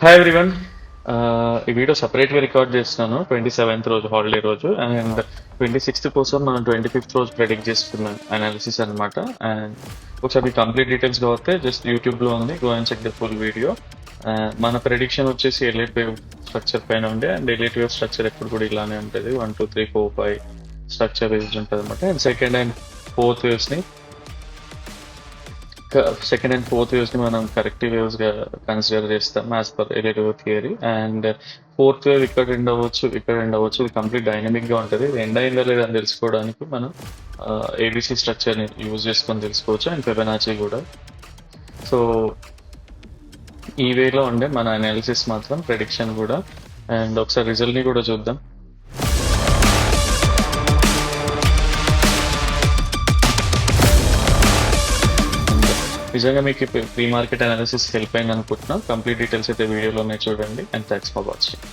Hi everyone. ఈ video సపరేట్గా record చేస్తున్నాను 27th రోజు హాలిడే రోజు, అండ్ 26th కోసం మనం 25th రోజు ప్రెడిక్ట్ చేసుకున్న అనాలిసిస్ అనమాట. అండ్ ఒకసారి కంప్లీట్ డీటెయిల్స్ కావస్తే జస్ట్ యూట్యూబ్లో ఉంది, go and check the full video. మన ప్రెడిక్షన్ వచ్చేసి ఎలిట్ వేవ్ స్ట్రక్చర్ పైన ఉండే, అండ్ ఎలిట్ వేవ్ స్ట్రక్చర్ ఎప్పుడు కూడా ఇలానే ఉంటుంది, 1 2 3 4 5 స్ట్రక్చర్ వేవ్స్ ఉంటుంది అనమాట. అండ్ సెకండ్ అండ్ ఫోర్త్ వేవ్స్ని మనం కరెక్టివ్ వేవ్స్ గా కన్సిడర్ చేస్తాం as per Elliott wave theory. And fourth wave ఇక్కడ ఎండ్ అవ్వచ్చు, ఇది కంప్లీట్ డైనమిక్ గా ఉంటుంది. ఇది ఎండ్ అయిందా లేదా అని తెలుసుకోవడానికి మనం ఏబిసి స్ట్రక్చర్ ని యూజ్ చేసుకొని తెలుసుకోవచ్చు, అండ్ ఫిబొనాచి కూడా. సో ఈ వేలో ఉండే మన అనాలిసిస్ మాత్రం, ప్రెడిక్షన్ కూడా. అండ్ ఒకసారి రిజల్ట్ ని కూడా చూద్దాం. నిజంగా మీకు ప్రీ మార్కెట్ అనాలిసిస్ హెల్ప్ అయింది అనుకుంటున్నాం. కంప్లీట్ డీటెయిల్స్ అయితే వీడియోలోనే చూడండి, అండ్ థ్యాంక్స్ ఫర్ వాచింగ్.